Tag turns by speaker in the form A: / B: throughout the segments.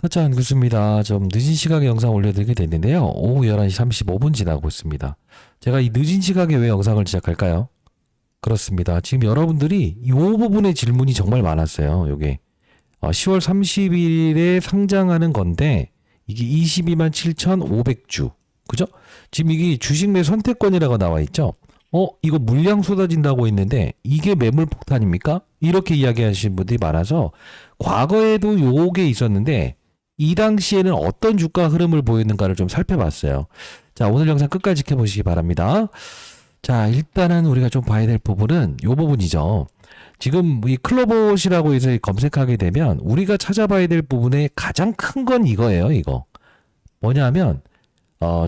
A: 타짜 교수입니다. 좀 늦은 시각에 영상 올려드리게 됐는데요. 오후 11시 35분 지나고 있습니다. 제가 이 늦은 시각에 왜 영상을 제작할까요? 그렇습니다. 지금 여러분들이 이 부분의 질문이 정말 많았어요. 요게 10월 30일에 상장하는 건데 이게 22만 7,500주. 그죠? 지금 이게 주식 매 선택권이라고 나와 있죠? 이거 물량 쏟아진다고 했는데 이게 매물 폭탄입니까? 이렇게 이야기하시는 분들이 많아서 과거에도 요게 있었는데 이 당시에는 어떤 주가 흐름을 보였는가를 좀 살펴봤어요. 자, 오늘 영상 끝까지 지켜보시기 바랍니다. 자, 일단은 우리가 좀 봐야 될 부분은 요 부분이죠. 지금 이 클로봇이라고 해서 검색하게 되면 우리가 찾아봐야 될 부분의 가장 큰 건 이거예요, 이거. 뭐냐면,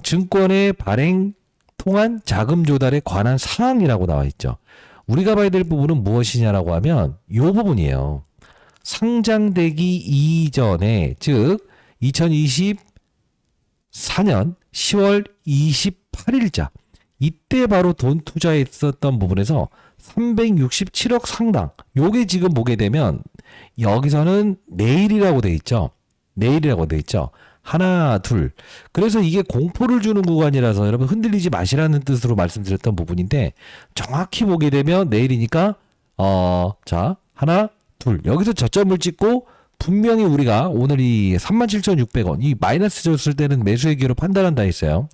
A: 증권의 발행 통한 자금 조달에 관한 사항이라고 나와 있죠. 우리가 봐야 될 부분은 무엇이냐라고 하면 요 부분이에요. 상장되기 이전에, 즉 2024년 10월 28일자 이때 바로 돈 투자했었던 부분에서 367억 상당. 요게 지금 보게 되면 여기서는 내일이라고 돼 있죠. 내일이라고 돼 있죠. 하나, 둘. 그래서 이게 공포를 주는 구간이라서 여러분 흔들리지 마시라는 뜻으로 말씀드렸던 부분인데 정확히 보게 되면 내일이니까 자, 하나, 둘. 여기서 저점을 찍고 분명히 우리가 오늘 이 37,600원 이 마이너스 줬을 때는 매수의 기회로 판단한다 했어요.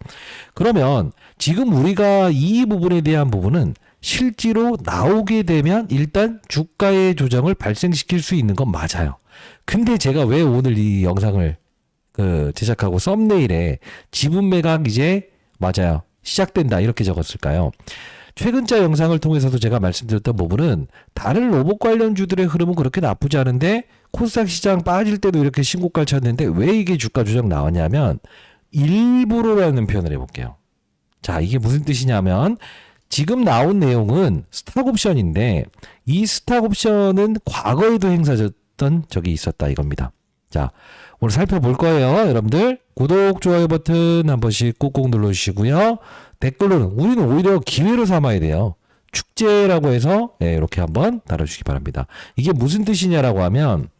A: 그러면 지금 우리가 이 부분에 대한 부분은 실제로 나오게 되면 일단 주가의 조정을 발생시킬 수 있는 건 맞아요. 근데 제가 왜 오늘 이 영상을 제작하고 썸네일에 지분 매각 이제 맞아요. 시작된다 이렇게 적었을까요? 최근자 영상을 통해서도 제가 말씀드렸던 부분은 다른 로봇 관련주들의 흐름은 그렇게 나쁘지 않은데 코스닥 시장 빠질 때도 이렇게 신고가를 쳤는데 왜 이게 주가 조정 나왔냐면 일부러라는 표현을 해볼게요. 자, 이게 무슨 뜻이냐면 지금 나온 내용은 스탁 옵션인데 이 스탁 옵션은 과거에도 행사됐던 적이 있었다 이겁니다. 자, 오늘 살펴볼 거예요. 여러분들 구독, 좋아요 버튼 한 번씩 꾹꾹 눌러주시고요. 댓글로는 우리는 오히려 기회로 삼아야 돼요. 축제라고 해서 이렇게 한번 달아주시기 바랍니다. 이게 무슨 뜻이냐라고 하면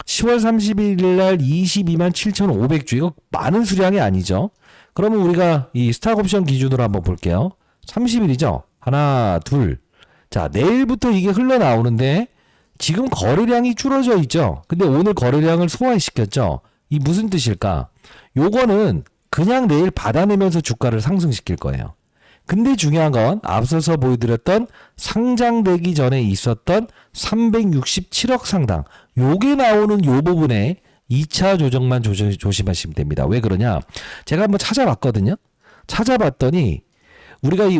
A: 10월 30일 날 22만 7,500주 이거 많은 수량이 아니죠. 그러면 우리가 이 스탁 옵션 기준으로 한번 볼게요. 30일이죠. 하나, 둘. 자, 내일부터 이게 흘러나오는데 지금 거래량이 줄어져 있죠. 근데 오늘 거래량을 소화시켰죠. 이 무슨 뜻일까? 요거는 그냥 내일 받아내면서 주가를 상승시킬 거예요. 근데 중요한 건 앞서서 보여드렸던 상장되기 전에 있었던 367억 상당. 요게 나오는 요 부분에 2차 조정만 조심하시면 됩니다. 왜 그러냐? 제가 한번 찾아봤거든요. 찾아봤더니 우리가 이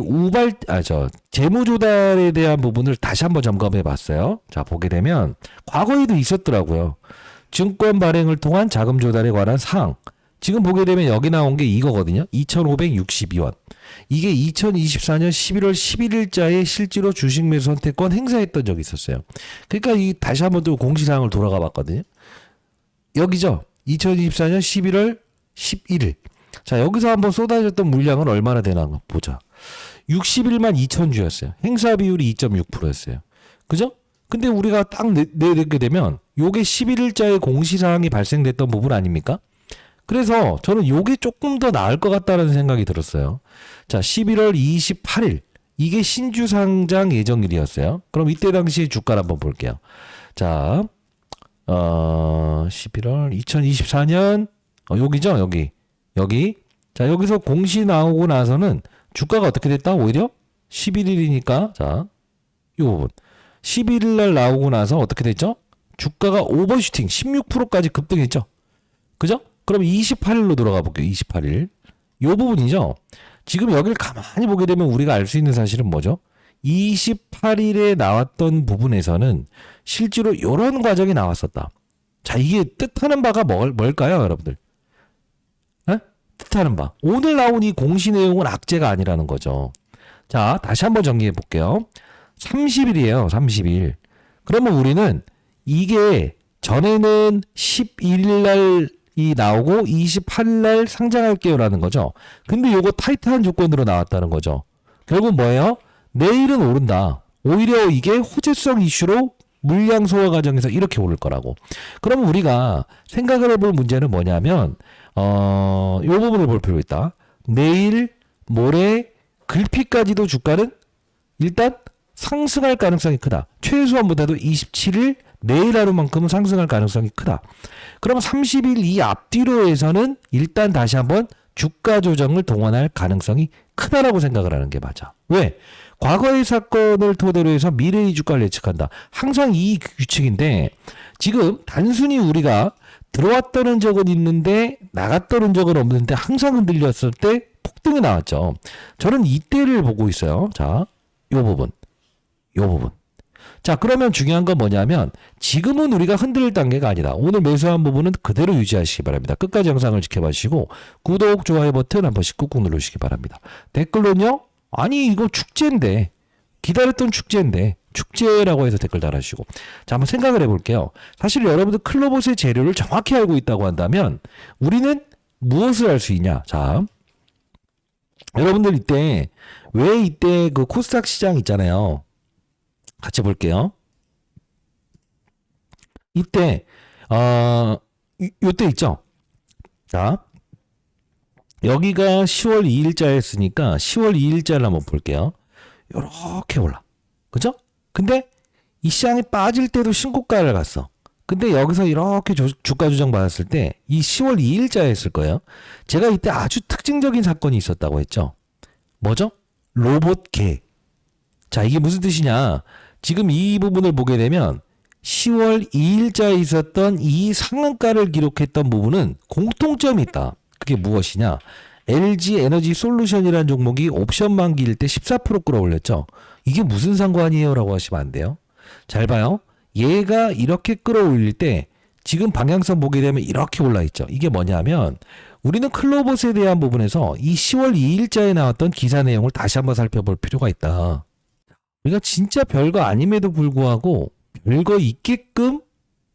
A: 재무조달에 대한 부분을 다시 한번 점검해 봤어요. 자, 보게 되면 과거에도 있었더라고요. 증권 발행을 통한 자금 조달에 관한 사항. 지금 보게 되면 여기 나온 게 이거거든요. 2,562원. 이게 2024년 11월 11일자에 실제로 주식 매수 선택권 행사했던 적이 있었어요. 그러니까 이 다시 한번 또 공시사항을 돌아가 봤거든요. 여기죠. 2024년 11월 11일. 자, 여기서 한번 쏟아졌던 물량은 얼마나 되나 보자. 61만 2천 주였어요. 행사 비율이 2.6%였어요. 그죠? 근데 우리가 딱 내게 되면 요게 11일자에 공시사항이 발생됐던 부분 아닙니까? 그래서 저는 요게 조금 더 나을 것 같다는 생각이 들었어요. 자, 11월 28일. 이게 신주 상장 예정일이었어요. 그럼 이때 당시의 주가를 한번 볼게요. 자, 11월 2024년, 여기죠? 여기. 자, 여기서 공시 나오고 나서는 주가가 어떻게 됐다? 오히려 11일이니까, 자, 이 부분. 11일 날 나오고 나서 어떻게 됐죠? 주가가 오버슈팅 16%까지 급등했죠? 그죠? 그럼 28일로 돌아가 볼게요. 28일. 요 부분이죠. 지금 여기를 가만히 보게 되면 우리가 알 수 있는 사실은 뭐죠? 28일에 나왔던 부분에서는 실제로 이런 과정이 나왔었다. 자, 이게 뜻하는 바가 뭘까요, 여러분들? 에? 뜻하는 바. 오늘 나온 이 공시 내용은 악재가 아니라는 거죠. 자, 다시 한번 정리해 볼게요. 30일이에요. 30일. 그러면 우리는 이게 전에는 11일 날이 나오고 28일 날 상장할게요라는 거죠. 근데 요거 타이트한 조건으로 나왔다는 거죠. 결국 뭐예요? 내일은 오른다. 오히려 이게 호재성 이슈로 물량 소화 과정에서 이렇게 오를 거라고. 그러면 우리가 생각을 해볼 문제는 뭐냐면 요 부분을 볼 필요가 있다. 내일, 모레, 글피까지도 주가는 일단 상승할 가능성이 크다. 최소한보다도 27일 내일 하루만큼은 상승할 가능성이 크다. 그럼 30일 이 앞뒤로 해서는 일단 다시 한번 주가 조정을 동원할 가능성이 크다라고 생각을 하는 게 맞아. 왜? 과거의 사건을 토대로 해서 미래의 주가를 예측한다. 항상 이 규칙인데 지금 단순히 우리가 들어왔던 흔적은 있는데 나갔던 흔적은 없는데 항상 흔들렸을 때 폭등이 나왔죠. 저는 이때를 보고 있어요. 자, 요 부분. 자, 그러면 중요한 건 뭐냐면 지금은 우리가 흔들 단계가 아니다. 오늘 매수한 부분은 그대로 유지하시기 바랍니다. 끝까지 영상을 지켜봐 주시고 구독, 좋아요 버튼 한 번씩 꾹꾹 누르시기 바랍니다. 댓글로는요. 아니 이거 축제인데 기다렸던 축제인데 축제라고 해서 댓글 달아주시고 자 한번 생각을 해볼게요. 사실 여러분들 클로봇의 재료를 정확히 알고 있다고 한다면 우리는 무엇을 할 수 있냐. 자 여러분들 이때 왜 이때 그 코스닥 시장 있잖아요. 같이 볼게요. 이때 요때 있죠. 자 여기가 10월 2일자였으니까 10월 2일자를 한번 볼게요. 요렇게 올라. 그죠? 근데 이 시장이 빠질 때도 신고가를 갔어. 근데 여기서 이렇게 주가 조정 받았을 때 이 10월 2일자였을 거예요. 제가 이때 아주 특징적인 사건이 있었다고 했죠. 뭐죠? 로봇개. 자, 이게 무슨 뜻이냐? 지금 이 부분을 보게 되면 10월 2일자에 있었던 이 상한가를 기록했던 부분은 공통점이 있다. 그게 무엇이냐? LG 에너지 솔루션이라는 종목이 옵션 만기일 때 14% 끌어올렸죠. 이게 무슨 상관이에요? 라고 하시면 안 돼요. 잘 봐요. 얘가 이렇게 끌어올릴 때 지금 방향성 보게 되면 이렇게 올라있죠. 이게 뭐냐면 우리는 클로봇에 대한 부분에서 이 10월 2일자에 나왔던 기사 내용을 다시 한번 살펴볼 필요가 있다. 우리가 진짜 별거 아님에도 불구하고 별거 있게끔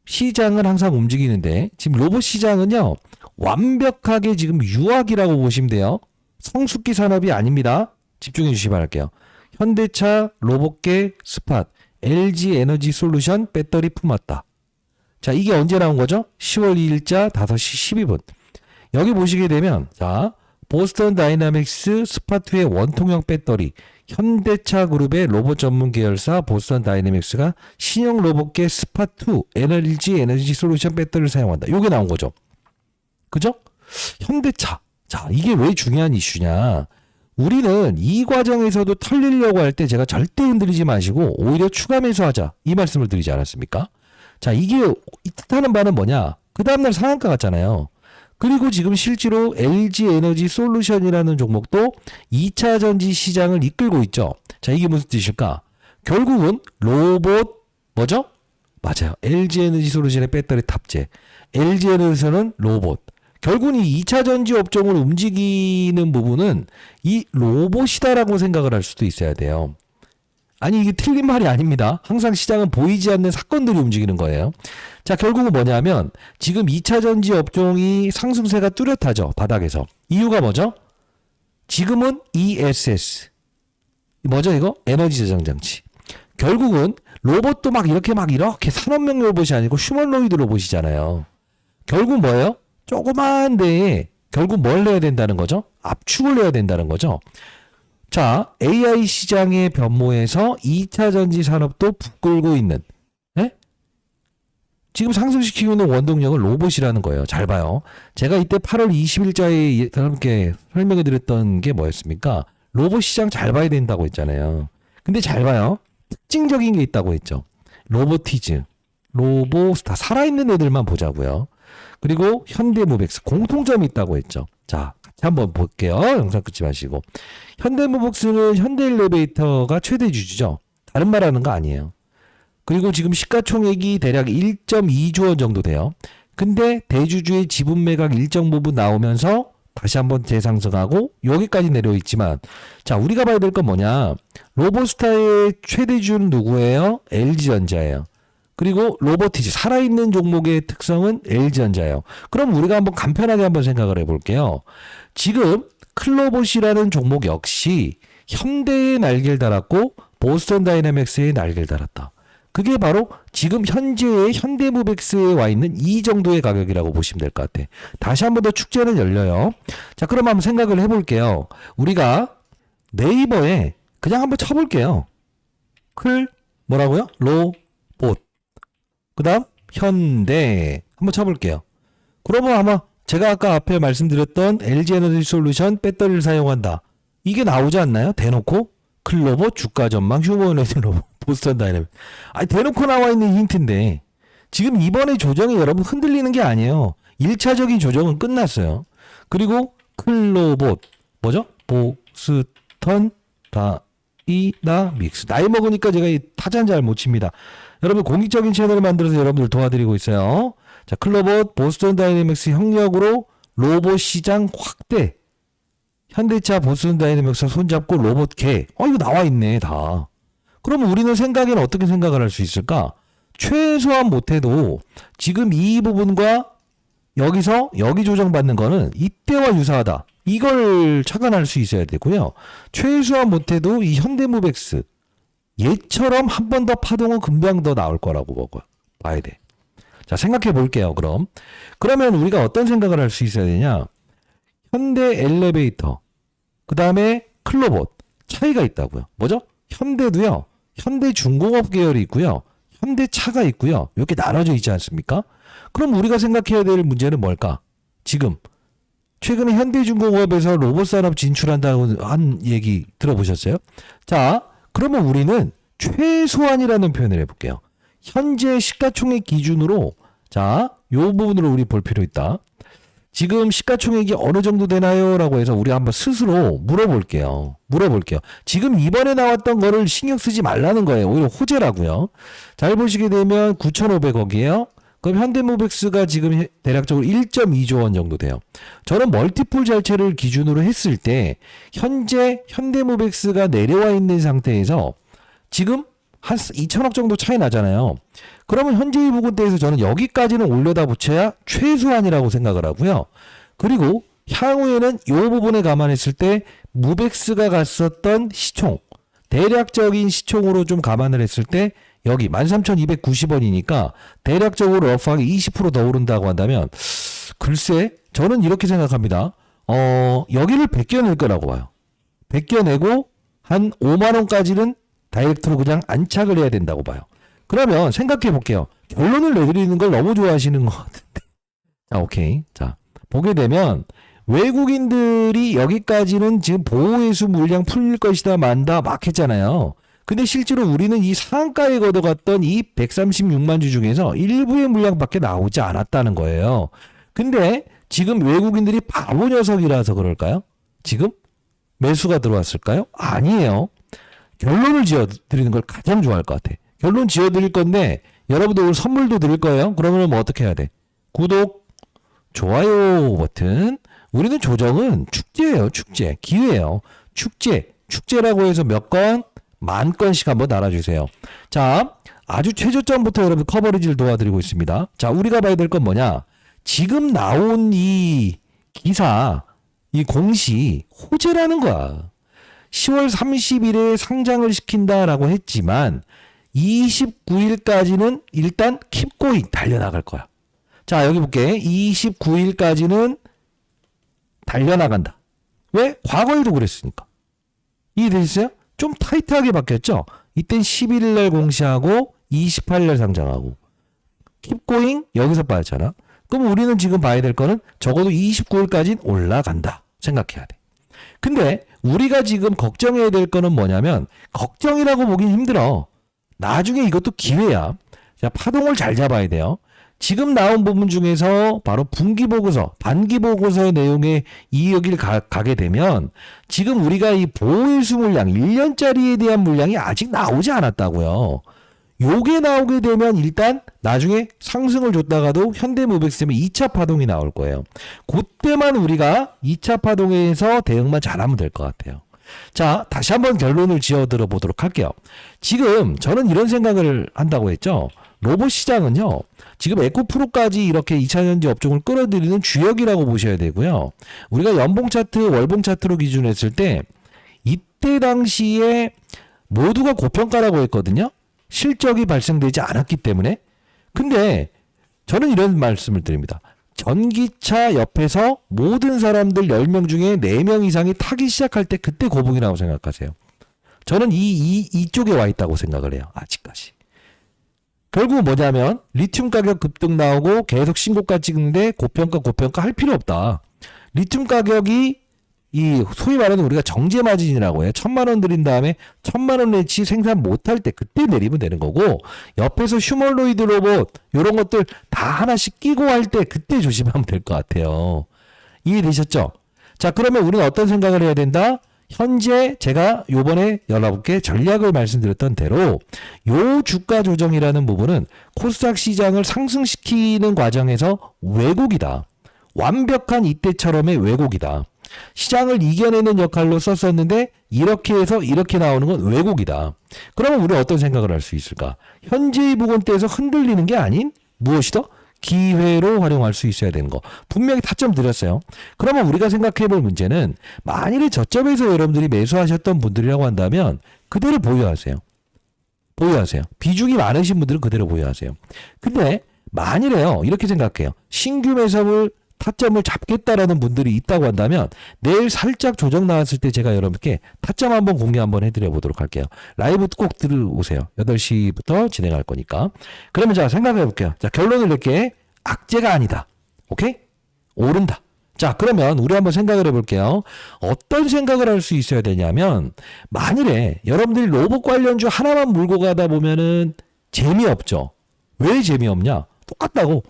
A: 시장을 항상 움직이는데 지금 로봇 시장은요. 완벽하게 지금 유학이라고 보시면 돼요. 성숙기 산업이 아닙니다. 집중해 주시기 바랄게요. 현대차, 로봇계, 스팟, LG 에너지 솔루션, 배터리 품었다. 자, 이게 언제 나온 거죠? 10월 2일자 5시 12분. 여기 보시게 되면 자, 보스턴 다이나믹스 스팟2의 원통형 배터리, 현대차 그룹의 로봇 전문 계열사 보스턴 다이내믹스가 신형 로봇계 스팟2 LG 에너지 솔루션 배터리를 사용한다. 요게 나온 거죠. 그죠? 현대차. 자, 이게 왜 중요한 이슈냐? 우리는 이 과정에서도 털리려고 할 때 제가 절대 흔들리지 마시고 오히려 추가 매수하자. 이 말씀을 드리지 않았습니까? 자, 이게 뜻하는 바는 뭐냐? 그 다음날 상한가 갔잖아요. 그리고 지금 실제로 LG 에너지 솔루션이라는 종목도 2차 전지 시장을 이끌고 있죠. 자, 이게 무슨 뜻일까? 결국은 로봇 뭐죠? 맞아요. LG 에너지 솔루션의 배터리 탑재. LG 에너지는 로봇. 결국은 이 2차 전지 업종을 움직이는 부분은 이 로봇이다라고 생각을 할 수도 있어야 돼요. 아니 이게 틀린 말이 아닙니다. 항상 시장은 보이지 않는 사건들이 움직이는 거예요. 자, 결국은 뭐냐면 지금 2차 전지 업종이 상승세가 뚜렷하죠. 바닥에서. 이유가 뭐죠? 지금은 ESS. 뭐죠 이거? 에너지 저장 장치. 결국은 로봇도 막 이렇게 산업용 로봇이 아니고 휴머노이드 로봇이잖아요. 결국 뭐예요? 조그만 데에 결국 뭘 내야 된다는 거죠? 압축을 내야 된다는 거죠. 자, AI 시장의 변모에서 2차 전지 산업도 부끌고 있는 지금 상승시키고 있는 원동력은 로봇이라는 거예요. 잘 봐요. 제가 이때 8월 20일자에 여러분께 설명해 드렸던 게 뭐였습니까? 로봇 시장 잘 봐야 된다고 했잖아요. 근데 잘 봐요. 특징적인 게 있다고 했죠. 로보티즈, 로보스타, 살아있는 애들만 보자고요. 그리고 현대모백스 공통점이 있다고 했죠. 자, 같이 한번 볼게요. 영상 끊지 마시고. 현대모백스는 현대엘리베이터가 최대 주주죠. 다른 말 하는 거 아니에요. 그리고 지금 시가총액이 대략 1.2조 원 정도 돼요. 근데 대주주의 지분 매각 일정 부분 나오면서 다시 한번 재상승하고 여기까지 내려있지만 자, 우리가 봐야 될 건 뭐냐. 로보스타의 최대 주주는 누구예요? LG전자예요. 그리고 로보티즈 살아있는 종목의 특성은 LG전자예요. 그럼 우리가 한번 간편하게 한번 생각을 해볼게요. 지금 클로봇이라는 종목 역시 현대의 날개를 달았고 보스턴 다이내믹스의 날개를 달았다. 그게 바로 지금 현재의 현대모백스에 와 있는 이 정도의 가격이라고 보시면 될 것 같아. 다시 한 번 더 축제는 열려요. 자, 그럼 한번 생각을 해볼게요. 우리가 네이버에 그냥 한번 쳐볼게요. 뭐라고요? 로봇. 그 다음 현대 한번 쳐볼게요. 그러면 아마 제가 아까 앞에 말씀드렸던 LG 에너지 솔루션 배터리를 사용한다. 이게 나오지 않나요? 대놓고 클로버 주가 전망 휴머노이드 로봇 보스턴 다이내믹. 아니 대놓고 나와 있는 힌트인데 지금 이번에 조정이 여러분 흔들리는 게 아니에요. 1차적인 조정은 끝났어요. 그리고 클로봇 뭐죠? 보스턴 다이나믹스. 나이 먹으니까 제가 이 타잔 잘 못 칩니다. 여러분 공익적인 채널을 만들어서 여러분들 도와드리고 있어요. 자, 클로봇 보스턴 다이내믹스 협력으로 로봇 시장 확대. 현대차 보스턴 다이내믹스 손잡고 로봇 개. 이거 나와 있네 다. 그럼 우리는 생각에는 어떻게 생각을 할 수 있을까? 최소한 못해도 지금 이 부분과 여기서 여기 조정받는 거는 이때와 유사하다. 이걸 착안할 수 있어야 되고요. 최소한 못해도 이 현대모백스 얘처럼 한 번 더 파동은 금방 더 나올 거라고 봐야 돼. 자, 생각해 볼게요. 그러면 우리가 어떤 생각을 할 수 있어야 되냐? 현대 엘리베이터, 그 다음에 클로봇 차이가 있다고요. 뭐죠? 현대도요. 현대중공업 계열이 있고요. 현대차가 있고요. 이렇게 나눠져 있지 않습니까? 그럼 우리가 생각해야 될 문제는 뭘까? 지금 최근에 현대중공업에서 로봇 산업 진출한다고 한 얘기 들어보셨어요? 자, 그러면 우리는 최소한이라는 표현을 해볼게요. 현재 시가총액 기준으로 자, 요 부분으로 우리 볼 필요 있다. 지금 시가총액이 어느 정도 되나요? 라고 해서 우리 한번 스스로 물어볼게요. 지금 이번에 나왔던 거를 신경 쓰지 말라는 거예요. 오히려 호재라고요. 잘 보시게 되면 9,500억이에요. 그럼 현대모백스가 지금 대략적으로 1.2조 원 정도 돼요. 저는 멀티플 자체를 기준으로 했을 때 현재 현대모백스가 내려와 있는 상태에서 지금 한 2천억 정도 차이 나잖아요. 그러면 현재 이 부분대에서 저는 여기까지는 올려다 붙여야 최소한이라고 생각을 하고요. 그리고 향후에는 이 부분에 감안했을 때 무백스가 갔었던 시총, 대략적인 시총으로 좀 감안을 했을 때 여기 13,290원이니까 대략적으로 러프하게 20% 더 오른다고 한다면 글쎄 저는 이렇게 생각합니다. 여기를 베껴낼 거라고 봐요. 베껴내고 한 5만 원까지는 다이렉트로 그냥 안착을 해야 된다고 봐요. 그러면 생각해 볼게요. 결론을 내드리는 걸 너무 좋아하시는 것 같은데. 자, 오케이. 자, 보게 되면 외국인들이 여기까지는 지금 보호회수 물량 풀릴 것이다 만다 막 했잖아요. 근데 실제로 우리는 이 상한가에 걷어갔던 이 136만 주 중에서 일부의 물량밖에 나오지 않았다는 거예요. 근데 지금 외국인들이 바보 녀석이라서 그럴까요? 지금 매수가 들어왔을까요? 아니에요. 결론을 지어드리는 걸 가장 좋아할 것 같아. 결론 지어드릴 건데 여러분들 오늘 선물도 드릴 거예요. 그러면 뭐 어떻게 해야 돼? 구독, 좋아요 버튼. 우리는 조정은 축제예요. 축제. 기회예요. 축제라고 해서 몇 건? 10,000건씩 한번 달아주세요. 자, 아주 최저점부터 여러분 커버리지를 도와드리고 있습니다. 자, 우리가 봐야 될 건 뭐냐? 지금 나온 이 기사, 이 공시 호재라는 거야. 10월 30일에 상장을 시킨다라고 했지만 29일까지는 일단 킵고잉 달려나갈 거야. 자, 여기 볼게. 29일까지는 달려나간다. 왜? 과거에도 그랬으니까. 이해되셨어요? 좀 타이트하게 바뀌었죠? 이땐 11일날 공시하고 28일날 상장하고 킵고잉 여기서 빠졌잖아. 그럼 우리는 지금 봐야 될 거는 적어도 29일까지는 올라간다 생각해야 돼. 근데 우리가 지금 걱정해야 될 거는 뭐냐면 걱정이라고 보긴 힘들어. 나중에 이것도 기회야. 자, 파동을 잘 잡아야 돼요. 지금 나온 부분 중에서 바로 분기보고서, 반기보고서의 내용에 이역을 가게 되면 지금 우리가 이 보호일수 물량, 1년짜리에 대한 물량이 아직 나오지 않았다고요. 요게 나오게 되면 일단 나중에 상승을 줬다가도 현대모백스면 2차 파동이 나올 거예요. 그때만 우리가 2차 파동에서 대응만 잘하면 될 것 같아요. 자, 다시 한번 결론을 지어 들어보도록 할게요. 지금 저는 이런 생각을 한다고 했죠. 로봇 시장은요. 지금 에코프로까지 이렇게 2차전지 업종을 끌어들이는 주역이라고 보셔야 되고요. 우리가 연봉 차트, 월봉 차트로 기준했을 때 이때 당시에 모두가 고평가라고 했거든요. 실적이 발생되지 않았기 때문에. 근데 저는 이런 말씀을 드립니다. 전기차 옆에서 모든 사람들 10명 중에 4명 이상이 타기 시작할 때 그때 고봉이라고 생각하세요. 저는 이쪽에 와 있다고 생각을 해요. 아직까지. 결국은 뭐냐면 리튬 가격 급등 나오고 계속 신고가 찍는데 고평가 할 필요 없다. 리튬 가격이 이 소위 말하는 우리가 정제 마진이라고 해요. 1,000만 원 들인 다음에 1,000만 원 내치 생산 못할 때 그때 내리면 되는 거고, 옆에서 휴머노이드 로봇 이런 것들 다 하나씩 끼고 할 때 그때 조심하면 될 것 같아요. 이해되셨죠? 자, 그러면 우리는 어떤 생각을 해야 된다? 현재 제가 요번에 여러분께 전략을 말씀드렸던 대로 요 주가 조정이라는 부분은 코스닥 시장을 상승시키는 과정에서 왜곡이다. 완벽한 이때처럼의 왜곡이다. 시장을 이겨내는 역할로 썼었는데 이렇게 해서 이렇게 나오는 건 왜곡이다. 그러면 우리는 어떤 생각을 할 수 있을까? 현재의 부분대에서 흔들리는 게 아닌 무엇이더? 기회로 활용할 수 있어야 되는 거. 분명히 타점 드렸어요. 그러면 우리가 생각해 볼 문제는 만일에 저점에서 여러분들이 매수하셨던 분들이라고 한다면 그대로 보유하세요. 보유하세요. 비중이 많으신 분들은 그대로 보유하세요. 근데 만일에요. 이렇게 생각해요. 신규 매수를 타점을 잡겠다라는 분들이 있다고 한다면 내일 살짝 조정 나왔을 때 제가 여러분께 타점 한번 공개 한번 해드려 보도록 할게요. 라이브 꼭 들어오세요. 8시부터 진행할 거니까. 그러면 자, 생각해 볼게요. 자, 결론을 낼게. 악재가 아니다. 오케이? 오른다. 자, 그러면 우리 한번 생각을 해볼게요. 어떤 생각을 할 수 있어야 되냐면 만일에 여러분들이 로봇 관련주 하나만 물고 가다 보면은 재미없죠. 왜 재미없냐? 똑같다고.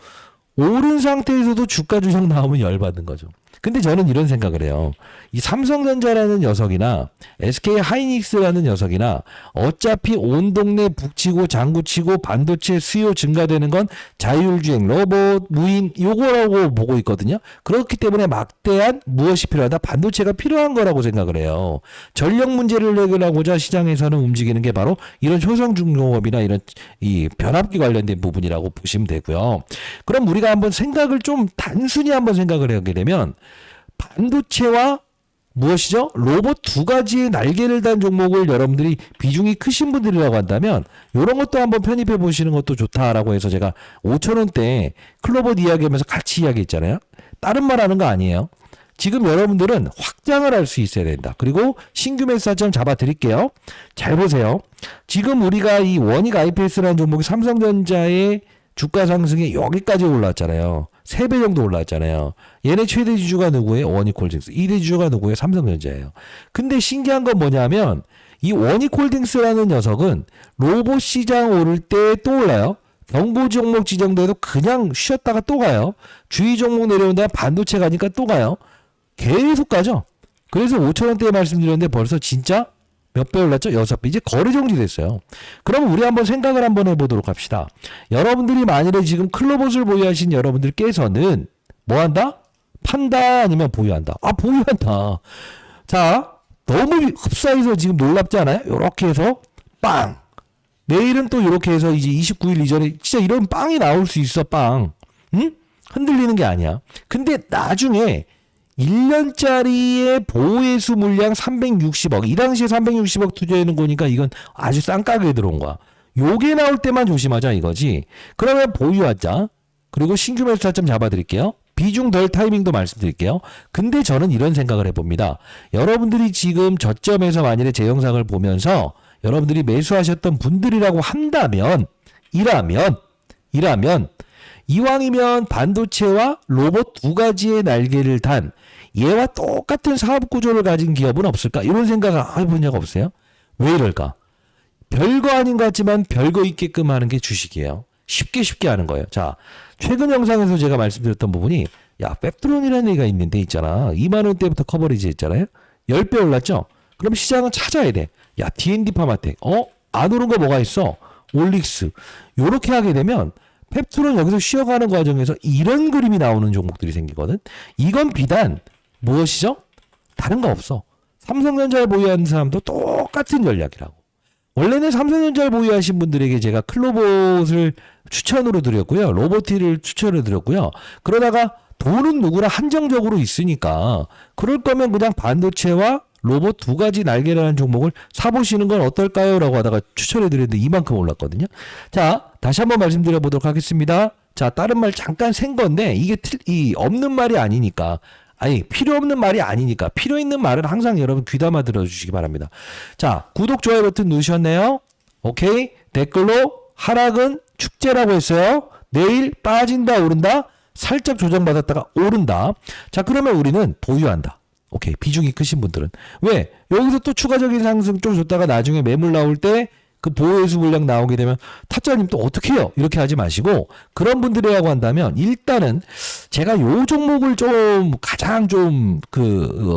A: 오른 상태에서도 주가 조정 나오면 열받는 거죠. 근데 저는 이런 생각을 해요. 이 삼성전자라는 녀석이나 SK 하이닉스라는 녀석이나 어차피 온 동네 북치고 장구치고 반도체 수요 증가되는 건 자율주행, 로봇, 무인 요거라고 보고 있거든요. 그렇기 때문에 막대한 무엇이 필요하다? 반도체가 필요한 거라고 생각을 해요. 전력 문제를 해결하고자 시장에서는 움직이는 게 바로 이런 효성중공업이나 이런 이 변압기 관련된 부분이라고 보시면 되고요. 그럼 우리가 한번 생각을 좀 단순히 한번 생각을 하게 되면 반도체와 무엇이죠? 로봇 두 가지의 날개를 단 종목을 여러분들이 비중이 크신 분들이라고 한다면 이런 것도 한번 편입해 보시는 것도 좋다라고 해서 제가 5,000원대 클로버드 이야기하면서 같이 이야기했잖아요. 다른 말 하는 거 아니에요. 지금 여러분들은 확장을 할 수 있어야 된다. 그리고 신규 매수점 잡아 드릴게요. 잘 보세요. 지금 우리가 이 원익 IPS라는 종목이 삼성전자의 주가 상승에 여기까지 올라왔잖아요. 3배 정도 올라왔잖아요. 얘네 최대 주주가 누구예요? 원익홀딩스. 2대 주주가 누구예요? 삼성전자예요. 근데 신기한 건 뭐냐면 이 원익홀딩스라는 녀석은 로봇 시장 오를 때 또 올라요. 경보 종목 지정돼도 그냥 쉬었다가 또 가요. 주의 종목 내려온다 반도체 가니까 또 가요. 계속 가죠. 그래서 5,000원대에 말씀드렸는데 벌써 진짜 몇 배 올랐죠? 6배. 이제 거래 정지됐어요. 그럼 우리 한번 생각을 한번 해보도록 합시다. 여러분들이 만일에 지금 클로봇을 보유하신 여러분들께서는 뭐 한다? 판다 아니면 보유한다? 아, 보유한다. 자, 너무 흡사해서 지금 놀랍지 않아요? 요렇게 해서 빵! 내일은 또 이렇게 해서 이제 29일 이전에 진짜 이런 빵이 나올 수 있어, 빵. 응? 흔들리는 게 아니야. 근데 나중에 1년짜리의 보호회수 물량 360억. 이 당시에 360억 투자해놓은 거니까 이건 아주 싼 가격에 들어온 거야. 요게 나올 때만 조심하자 이거지. 그러면 보유하자. 그리고 신규 매수 타점 잡아드릴게요. 비중 덜 타이밍도 말씀드릴게요. 근데 저는 이런 생각을 해봅니다. 여러분들이 지금 저점에서 만일에 제 영상을 보면서 여러분들이 매수하셨던 분들이라고 한다면 이라면 이왕이면 반도체와 로봇 두 가지의 날개를 단 얘와 똑같은 사업 구조를 가진 기업은 없을까? 이런 생각을 해본 적 없어요? 왜 이럴까? 별거 아닌 것 같지만 별거 있게끔 하는 게 주식이에요. 쉽게 하는 거예요. 자, 최근 영상에서 제가 말씀드렸던 부분이 야, 펩트론이라는 얘기가 있는데 있잖아. 2만 원대부터 커버리지 했잖아요. 10배 올랐죠? 그럼 시장은 찾아야 돼. 야, D&D 파마텍. 안 오른 거 뭐가 있어? 올릭스. 요렇게 하게 되면 펩트론 여기서 쉬어가는 과정에서 이런 그림이 나오는 종목들이 생기거든. 이건 비단 무엇이죠? 다른 거 없어. 삼성전자를 보유하는 사람도 똑같은 전략이라고. 원래는 삼성전자를 보유하신 분들에게 제가 클로봇을 추천으로 드렸고요. 로보티를 추천을 드렸고요. 그러다가 돈은 누구나 한정적으로 있으니까 그럴 거면 그냥 반도체와 로봇 두 가지 날개라는 종목을 사보시는 건 어떨까요? 라고 하다가 추천해드렸는데 이만큼 올랐거든요. 자, 다시 한번 말씀드려보도록 하겠습니다. 자, 다른 말 잠깐 센 건데 이게 없는 말이 아니니까, 아니 필요 없는 말이 아니니까 필요 있는 말은 항상 여러분 귀담아 들어주시기 바랍니다. 자, 구독, 좋아요 버튼 누르셨네요. 오케이. 댓글로 하락은 축제라고 했어요. 내일 빠진다 오른다, 살짝 조정받았다가 오른다. 자, 그러면 우리는 보유한다. 오케이. 비중이 크신 분들은 왜 여기서 또 추가적인 상승 좀 줬다가 나중에 매물 나올 때 그 보호회수 물량 나오게 되면 타짜님 또 어떻게 해요? 이렇게 하지 마시고, 그런 분들이라고 한다면 일단은 제가 요 종목을 좀 가장 좀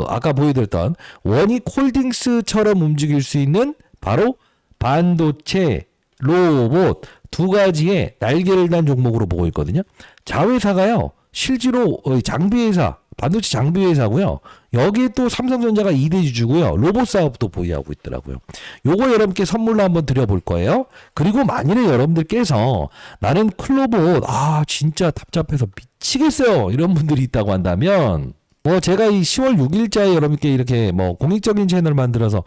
A: 아까 보여드렸던 원익홀딩스처럼 움직일 수 있는 바로 반도체, 로봇 두 가지의 날개를 단 종목으로 보고 있거든요. 자회사가요, 실제로 장비회사, 반도체 장비회사고요. 여기에 또 삼성전자가 2대 주주고요. 로봇 사업도 보유하고 있더라고요. 요거 여러분께 선물로 한번 드려볼 거예요. 그리고 만일에 여러분들께서 나는 클로봇 진짜 답답해서 미치겠어요, 이런 분들이 있다고 한다면, 뭐 제가 이 10월 6일자에 여러분께 이렇게 뭐 공익적인 채널 만들어서,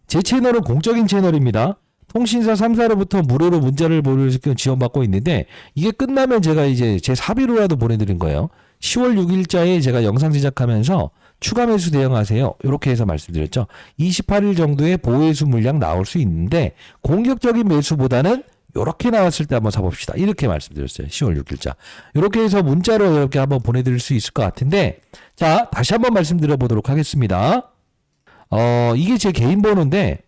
A: 제 채널은 공적인 채널입니다. 통신사 3사로부터 무료로 문자를 지원받고 있는데, 이게 끝나면 제가 이제 제 사비로라도 보내드린 거예요. 10월 6일자에 제가 영상 제작하면서 추가 매수 대응하세요, 이렇게 해서 말씀드렸죠. 28일 정도의 보호회수 물량 나올 수 있는데 공격적인 매수보다는 이렇게 나왔을 때 한번 사봅시다, 이렇게 말씀드렸어요. 10월 6일자 이렇게 해서 문자로 이렇게 한번 보내드릴 수 있을 것 같은데, 자, 다시 한번 말씀드려 보도록 하겠습니다. 이게 제 개인 번호인데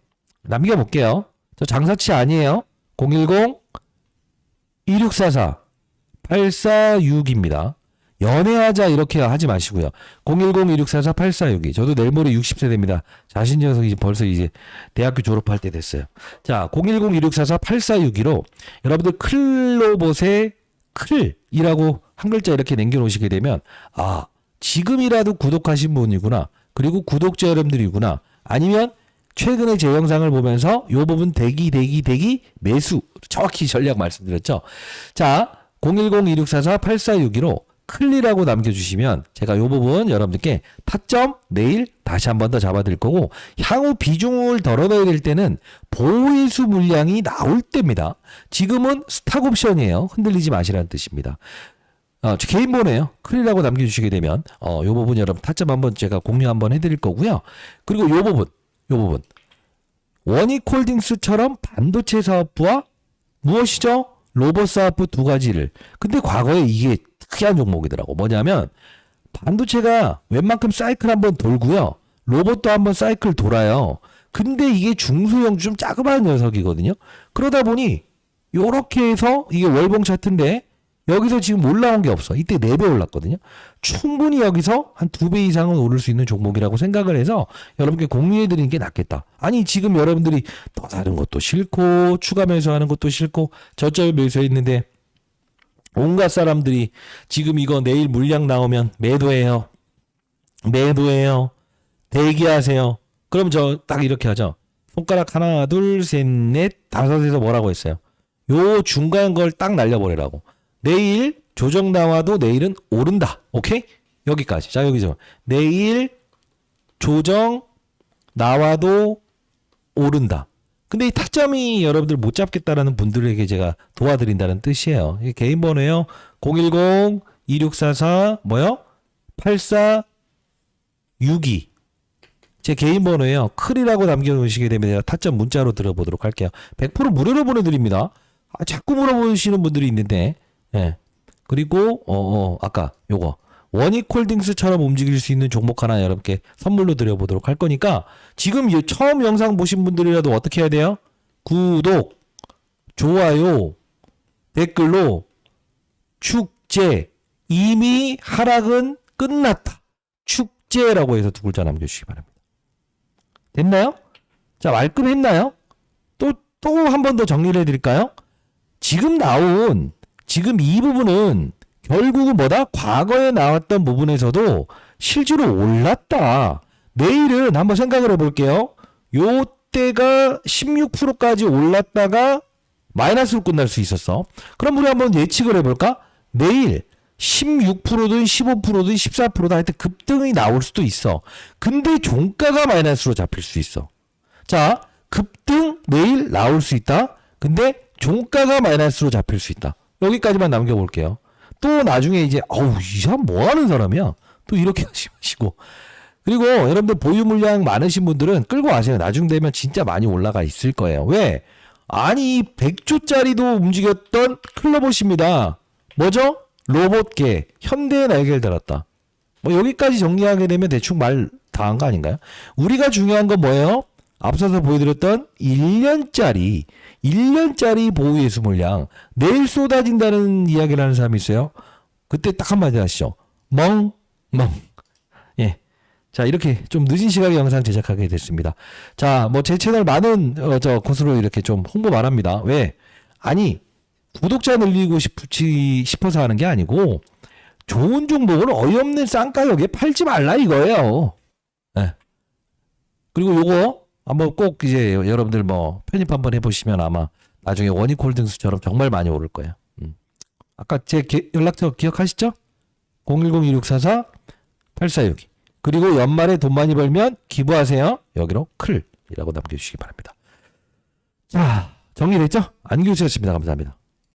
A: 남겨볼게요. 저 장사치 아니에요. 010-2644-846입니다. 연애하자 이렇게 하지 마시고요. 010-2644-8462. 저도 내일 모레 60세 됩니다. 자신 녀석이 벌써 이제 대학교 졸업할 때 됐어요. 자, 010-2644-8462로 여러분들 클로봇의 클이라고 한 글자 이렇게 남겨놓으시게 되면, 지금이라도 구독하신 분이구나, 그리고 구독자 여러분들이구나, 아니면 최근에 제 영상을 보면서 요 부분 대기 매수 정확히 전략 말씀드렸죠. 자, 010-2644-8462로 클리라고 남겨주시면 제가 요 부분 여러분들께 타점 내일 다시 한 번 더 잡아드릴 거고, 향후 비중을 덜어넣어야 될 때는 보호회수 물량이 나올 때입니다. 지금은 스탁옵션이에요. 흔들리지 마시라는 뜻입니다. 개인 번호예요. 클리라고 남겨주시게 되면 요 부분 여러분 타점 한번 제가 공유 한번 해드릴 거고요. 그리고 요 부분 원익홀딩스처럼 반도체 사업부와 무엇이죠? 로봇 사업부 두 가지를. 근데 과거에 이게 특이한 종목이더라고. 뭐냐면 반도체가 웬만큼 사이클 한번 돌고요, 로봇도 한번 사이클 돌아요. 근데 이게 중소형 좀 자그마한 녀석이거든요. 그러다 보니 요렇게 해서 이게 월봉 차트인데 여기서 지금 올라온 게 없어. 이때 4배 올랐거든요. 충분히 여기서 한 2배 이상은 오를 수 있는 종목이라고 생각을 해서 여러분께 공유해드리는 게 낫겠다. 아니, 지금 여러분들이 또 다른 것도 싫고 추가 매수하는 것도 싫고 저점에 매수했는데 온갖 사람들이 지금 이거 내일 물량 나오면 매도해요, 대기하세요. 그럼 저 딱 이렇게 하죠. 손가락 하나 둘 셋 넷 다섯에서 뭐라고 했어요? 요 중간 걸 딱 날려버리라고. 내일 조정 나와도 내일은 오른다. 오케이? 여기까지. 자, 여기서 내일 조정 나와도 오른다. 근데 이 타점이 여러분들 못 잡겠다라는 분들에게 제가 도와드린다는 뜻이에요. 이게 개인 번호예요. 010-2644-8462. 제 개인 번호예요. 클이라고 남겨놓으시게 되면 제가 타점 문자로 들어보도록 할게요. 100% 무료로 보내드립니다. 자꾸 물어보시는 분들이 있는데, 예. 그리고 아까 요거 원익홀딩스처럼 움직일 수 있는 종목 하나 여러분께 선물로 드려보도록 할 거니까, 지금 처음 영상 보신 분들이라도 어떻게 해야 돼요? 구독, 좋아요, 댓글로 축제, 이미 하락은 끝났다, 축제라고 해서 2글자 남겨주시기 바랍니다. 됐나요? 자, 말끔했나요? 또 한 번 더 정리를 해드릴까요? 지금 이 부분은 결국은 뭐다? 과거에 나왔던 부분에서도 실제로 올랐다. 내일은 한번 생각을 해볼게요. 요 때가 16%까지 올랐다가 마이너스로 끝날 수 있었어. 그럼 우리 한번 예측을 해볼까? 내일 16%든 15%든 14%든 하여튼 급등이 나올 수도 있어. 근데 종가가 마이너스로 잡힐 수 있어. 자, 급등 내일 나올 수 있다. 근데 종가가 마이너스로 잡힐 수 있다. 여기까지만 남겨볼게요. 또 나중에 이제 어우 이 사람 뭐 하는 사람이야? 또 이렇게 하시고 그리고 여러분들 보유 물량 많으신 분들은 끌고 가세요. 나중 되면 진짜 많이 올라가 있을 거예요. 왜? 아니 100조짜리도 움직였던 클로봇입니다. 뭐죠? 로봇계 현대의 날개를 달았다. 뭐 여기까지 정리하게 되면 대충 말 다 한 거 아닌가요? 우리가 중요한 건 뭐예요? 앞서서 보여드렸던 1년짜리 보유 예수 물량 내일 쏟아진다는 이야기를 하는 사람이 있어요. 그때 딱 한마디 하시죠. 멍. 예. 자, 이렇게 좀 늦은 시각에 영상 제작하게 됐습니다. 자, 뭐 제 채널 많은 곳으로 이렇게 좀 홍보 말합니다. 왜? 아니, 구독자 늘리고 싶어서 하는 게 아니고 좋은 종목을 어이없는 싼 가격에 팔지 말라 이거예요. 예. 그리고 요거 한번 꼭 이제 여러분들 뭐 편입 한번 해보시면 아마 나중에 원익홀딩스처럼 정말 많이 오를 거예요. 아까 제 연락처 기억하시죠? 010-2644-8462. 그리고 연말에 돈 많이 벌면 기부하세요. 여기로 클이라고 남겨주시기 바랍니다. 자, 정리됐죠? 안규수였습니다. 감사합니다.